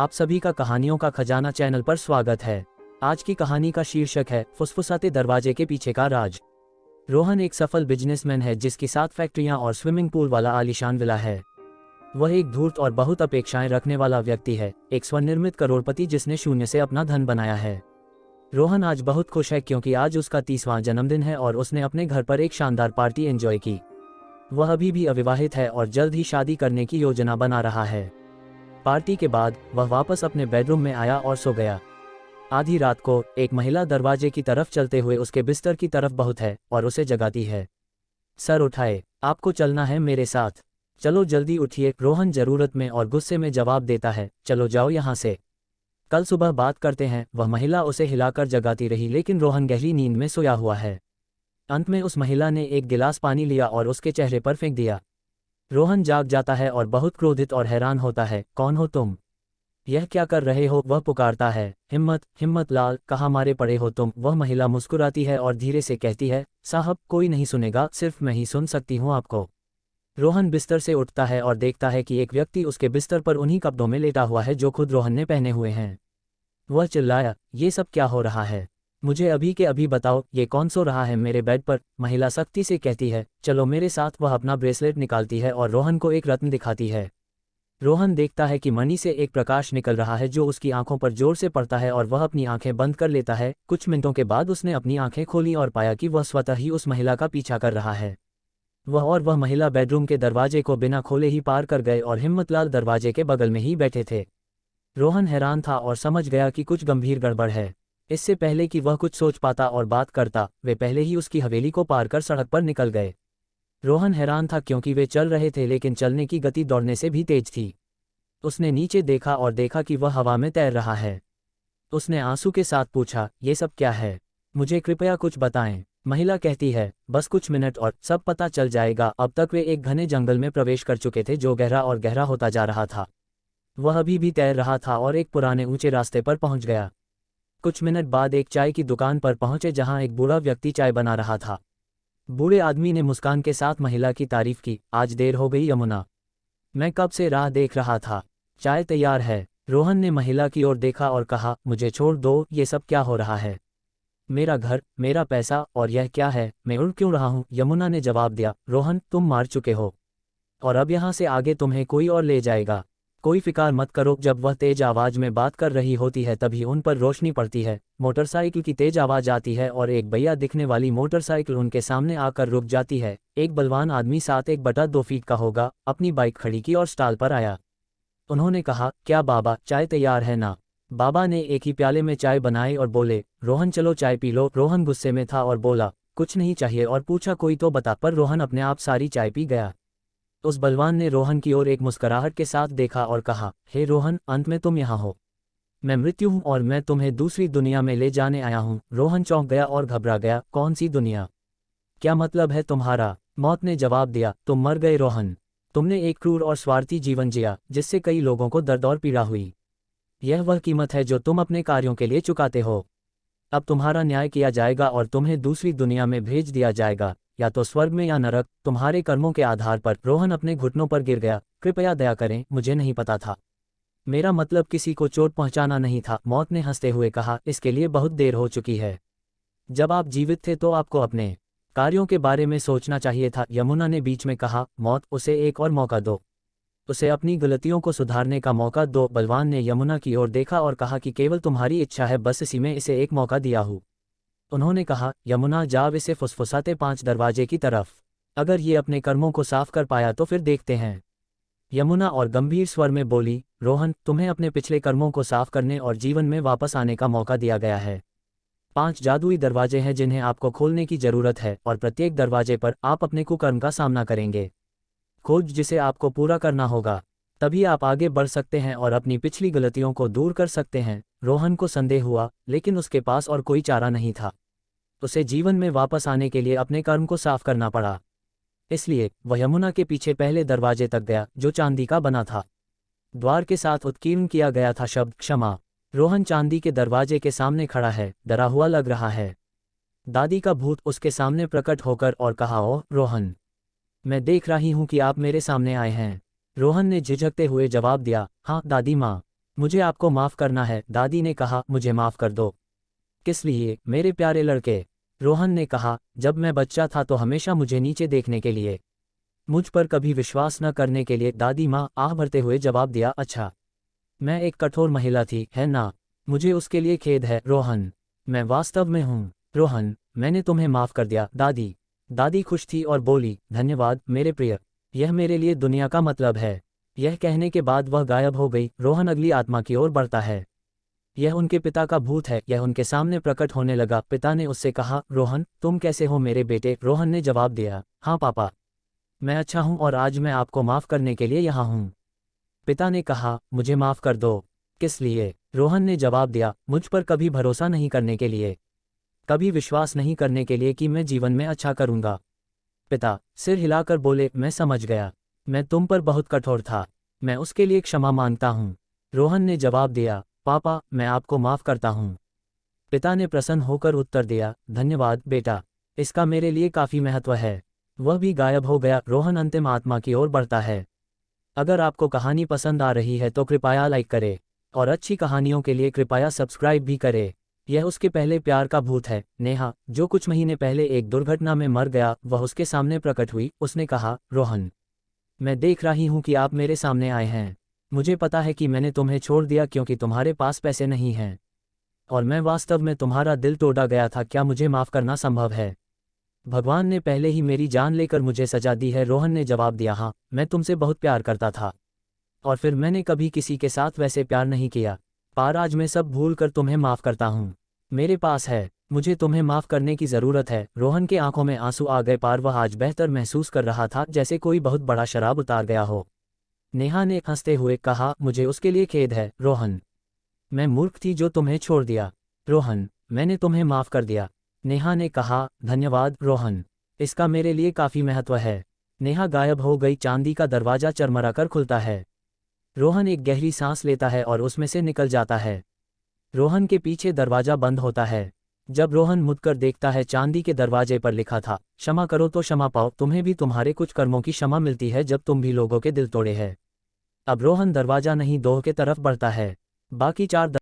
आप सभी का कहानियों का खजाना चैनल पर स्वागत है। आज की कहानी का शीर्षक है फुसफुसाते दरवाजे के पीछे का राज। रोहन एक सफल बिजनेसमैन है जिसकी 7 फैक्ट्रियां और स्विमिंग पूल वाला आलीशान विला है। वह एक धूर्त और बहुत अपेक्षाएं रखने वाला व्यक्ति है, एक स्वनिर्मित करोड़पति जिसने शून्य से अपना धन बनाया है। रोहन आज बहुत खुश है क्योंकि आज उसका 30वां जन्मदिन है और उसने अपने घर पर एक शानदार पार्टी एंजॉय की। वह अभी भी अविवाहित है और जल्द ही शादी करने की योजना बना रहा है। पार्टी के बाद वह वापस अपने बेडरूम में आया और सो गया। आधी रात को एक महिला दरवाजे की तरफ चलते हुए उसके बिस्तर की तरफ बहुत है और उसे जगाती है। सर उठाए, आपको चलना है मेरे साथ। चलो जल्दी उठिए, रोहन जरूरत में और गुस्से में जवाब देता है। चलो जाओ यहाँ से, कल सुबह बात करते हैं। वह महिला उसे हिलाकर जगाती रही लेकिन रोहन गहरी नींद में सोया हुआ है। अंत में उस महिला ने एक गिलास पानी लिया और उसके चेहरे पर फेंक दिया। रोहन जाग जाता है और बहुत क्रोधित और हैरान होता है। कौन हो तुम? यह क्या कर रहे हो? वह पुकारता है। हिम्मत, हिम्मत लाल, कहाँ मारे पड़े हो तुम? वह महिला मुस्कुराती है और धीरे से कहती है, साहब कोई नहीं सुनेगा, सिर्फ मैं ही सुन सकती हूँ आपको। रोहन बिस्तर से उठता है और देखता है कि एक व्यक्ति उसके बिस्तर पर उन्हीं कपड़ों में लेटा हुआ है जो खुद रोहन ने पहने हुए हैं। वह चिल्लाया, ये सब क्या हो रहा है? मुझे अभी के अभी बताओ, ये कौन सो रहा है मेरे बेड पर? महिला सख्ती से कहती है, चलो मेरे साथ। वह अपना ब्रेसलेट निकालती है और रोहन को एक रत्न दिखाती है। रोहन देखता है कि मणि से एक प्रकाश निकल रहा है जो उसकी आंखों पर जोर से पड़ता है और वह अपनी आंखें बंद कर लेता है। कुछ मिनटों के बाद उसने अपनी आंखें खोली और पाया कि वह स्वतः ही उस महिला का पीछा कर रहा है। वह महिला बेडरूम के दरवाजे को बिना खोले ही पार कर गए और हिम्मतलाल दरवाजे के बगल में ही बैठे थे। रोहन हैरान था और समझ गया कि कुछ गंभीर गड़बड़ है। इससे पहले कि वह कुछ सोच पाता और बात करता, वे पहले ही उसकी हवेली को पार कर सड़क पर निकल गए। रोहन हैरान था क्योंकि वे चल रहे थे लेकिन चलने की गति दौड़ने से भी तेज थी। उसने नीचे देखा और देखा कि वह हवा में तैर रहा है। उसने आंसू के साथ पूछा, ये सब क्या है? मुझे कृपया कुछ बताएं। महिला कहती है, बस कुछ मिनट और सब पता चल जाएगा। अब तक वे एक घने जंगल में प्रवेश कर चुके थे जो गहरा और गहरा होता जा रहा था। वह अभी भी तैर रहा था और एक पुराने ऊंचे रास्ते पर पहुंच गया। कुछ मिनट बाद एक चाय की दुकान पर पहुंचे जहां एक बूढ़ा व्यक्ति चाय बना रहा था। बूढ़े आदमी ने मुस्कान के साथ महिला की तारीफ की। आज देर हो गई यमुना, मैं कब से राह देख रहा था। चाय तैयार है। रोहन ने महिला की ओर देखा और कहा, मुझे छोड़ दो, ये सब क्या हो रहा है? मेरा घर, मेरा पैसा, और यह क्या है? मैं उड़ क्यों रहा हूँ? यमुना ने जवाब दिया, रोहन तुम मार चुके हो और अब यहाँ से आगे तुम्हें कोई और ले जाएगा। कोई फिकार मत करो। जब वह तेज आवाज में बात कर रही होती है तभी उन पर रोशनी पड़ती है। मोटरसाइकिल की तेज आवाज आती है और एक भैया दिखने वाली मोटरसाइकिल उनके सामने आकर रुक जाती है। एक बलवान आदमी 7.1/2 फीट का होगा अपनी बाइक खड़ी की और स्टॉल पर आया। उन्होंने कहा, क्या बाबा, चाय तैयार है ना? बाबा ने एक ही प्याले में चाय बनाई और बोले, रोहन चलो चाय पी लो। रोहन गुस्से में था और बोला, कुछ नहीं चाहिए, और पूछा कोई तो बता, पर रोहन अपने आप सारी चाय पी गया। उस बलवान ने रोहन की ओर एक मुस्कुराहट के साथ देखा और कहा, हे रोहन, अंत में तुम यहाँ हो। मैं मृत्यु हूँ और मैं तुम्हें दूसरी दुनिया में ले जाने आया हूँ। रोहन चौंक गया और घबरा गया। कौन सी दुनिया? क्या मतलब है तुम्हारा? मौत ने जवाब दिया, तुम मर गए रोहन। तुमने एक क्रूर और स्वार्थी जीवन जिया जिससे कई लोगों को दर्द और पीड़ा हुई। यह वह कीमत है जो तुम अपने कार्यों के लिए चुकाते हो। अब तुम्हारा न्याय किया जाएगा और तुम्हें दूसरी दुनिया में भेज दिया जाएगा, या तो स्वर्ग में या नरक, तुम्हारे कर्मों के आधार पर। रोहन अपने घुटनों पर गिर गया। कृपया दया करें, मुझे नहीं पता था। मेरा मतलब किसी को चोट पहुंचाना नहीं था। मौत ने हंसते हुए कहा, इसके लिए बहुत देर हो चुकी है। जब आप जीवित थे तो आपको अपने कार्यों के बारे में सोचना चाहिए था। यमुना ने बीच में कहा, मौत, उसे एक और मौका दो, उसे अपनी गलतियों को सुधारने का मौका दो। बलवान ने यमुना की ओर देखा और कहा कि केवल तुम्हारी इच्छा है, बस इसी में इसे एक मौका दिया हूँ। उन्होंने कहा, यमुना जाओ इसे फुसफुसाते 5 दरवाजे की तरफ। अगर ये अपने कर्मों को साफ कर पाया तो फिर देखते हैं। यमुना और गंभीर स्वर में बोली, रोहन, तुम्हें अपने पिछले कर्मों को साफ करने और जीवन में वापस आने का मौका दिया गया है। 5 जादुई दरवाजे हैं जिन्हें आपको खोलने की जरूरत है और प्रत्येक दरवाजे पर आप अपने कुकर्म का सामना करेंगे। खोज जिसे आपको पूरा करना होगा, तभी आप आगे बढ़ सकते हैं और अपनी पिछली गलतियों को दूर कर सकते हैं। रोहन को संदेह हुआ, लेकिन उसके पास और कोई चारा नहीं था। उसे जीवन में वापस आने के लिए अपने कर्म को साफ करना पड़ा। इसलिए वह यमुना के पीछे पहले दरवाजे तक गया जो चांदी का बना था। द्वार के साथ उत्कीर्ण किया गया था शब्द, क्षमा। रोहन चांदी के दरवाजे के सामने खड़ा है, डरा हुआ लग रहा है। दादी का भूत उसके सामने प्रकट होकर और कहा, ओ रोहन, मैं देख रही हूं कि आप मेरे सामने आए हैं। रोहन ने झिझकते हुए जवाब दिया, हाँ दादी माँ। मुझे आपको माफ़ करना है, दादी ने कहा। मुझे माफ़ कर दो। किस लिए, मेरे प्यारे लड़के? रोहन ने कहा, जब मैं बच्चा था तो हमेशा मुझे नीचे देखने के लिए, मुझ पर कभी विश्वास न करने के लिए। दादी माँ आह भरते हुए जवाब दिया, अच्छा, मैं एक कठोर महिला थी, है ना? मुझे उसके लिए खेद है, रोहन। मैं वास्तव में हूँ। रोहन, मैंने तुम्हें माफ़ कर दिया, दादी। दादी खुश थी और बोली, धन्यवाद मेरे प्रिय, यह मेरे लिए दुनिया का मतलब है। यह कहने के बाद वह गायब हो गई। रोहन अगली आत्मा की ओर बढ़ता है। यह उनके पिता का भूत है। यह उनके सामने प्रकट होने लगा। पिता ने उससे कहा, रोहन, तुम कैसे हो मेरे बेटे? रोहन ने जवाब दिया, हाँ पापा, मैं अच्छा हूँ और आज मैं आपको माफ़ करने के लिए यहाँ हूँ। पिता ने कहा, मुझे माफ़ कर दो। किस लिए? रोहन ने जवाब दिया, मुझ पर कभी भरोसा नहीं करने के लिए, कभी विश्वास नहीं करने के लिए कि मैं जीवन में अच्छा करूँगा। पिता सिर हिलाकर बोले, मैं समझ गया, मैं तुम पर बहुत कठोर था, मैं उसके लिए क्षमा मांगता हूँ। रोहन ने जवाब दिया, पापा, मैं आपको माफ़ करता हूँ। पिता ने प्रसन्न होकर उत्तर दिया, धन्यवाद बेटा, इसका मेरे लिए काफ़ी महत्व है। वह भी गायब हो गया। रोहन अंतिम आत्मा की ओर बढ़ता है। अगर आपको कहानी पसंद आ रही है तो कृपया लाइक करें, और अच्छी कहानियों के लिए कृपया सब्सक्राइब भी करें। यह उसके पहले प्यार का भूत है। नेहा, जो कुछ महीने पहले एक दुर्घटना में मर गया, वह उसके सामने प्रकट हुई। उसने कहा, रोहन, मैं देख रही हूँ कि आप मेरे सामने आए हैं। मुझे पता है कि मैंने तुम्हें छोड़ दिया क्योंकि तुम्हारे पास पैसे नहीं हैं, और मैं वास्तव में तुम्हारा दिल तोड़ा गया था। क्या मुझे माफ़ करना संभव है? भगवान ने पहले ही मेरी जान लेकर मुझे सजा दी है। रोहन ने जवाब दिया, हाँ, मैं तुमसे बहुत प्यार करता था, और फिर मैंने कभी किसी के साथ वैसे प्यार नहीं किया। पर आज मैं सब भूल कर तुम्हें माफ़ करता हूँ। मेरे पास है, मुझे तुम्हें माफ़ करने की ज़रूरत है। रोहन के आंखों में आंसू आ गए, पर वह आज बेहतर महसूस कर रहा था, जैसे कोई बहुत बड़ा शराब उतार गया हो। नेहा ने हंसते हुए कहा, मुझे उसके लिए खेद है, रोहन। मैं मूर्ख थी जो तुम्हें छोड़ दिया। रोहन, मैंने तुम्हें माफ़ कर दिया। नेहा ने कहा, धन्यवाद रोहन, इसका मेरे लिए काफ़ी महत्व है। नेहा गायब हो गई। चांदी का दरवाज़ा चरमराकर खुलता है। रोहन एक गहरी सांस लेता है और उसमें से निकल जाता है। रोहन के पीछे दरवाज़ा बंद होता है। जब रोहन मुड़कर देखता है, चांदी के दरवाजे पर लिखा था, क्षमा करो तो क्षमा पाओ। तुम्हें भी तुम्हारे कुछ कर्मों की क्षमा मिलती है जब तुम भी लोगों के दिल तोड़े हैं। अब रोहन दरवाज़ा नहीं, दोह के तरफ बढ़ता है। बाकी 4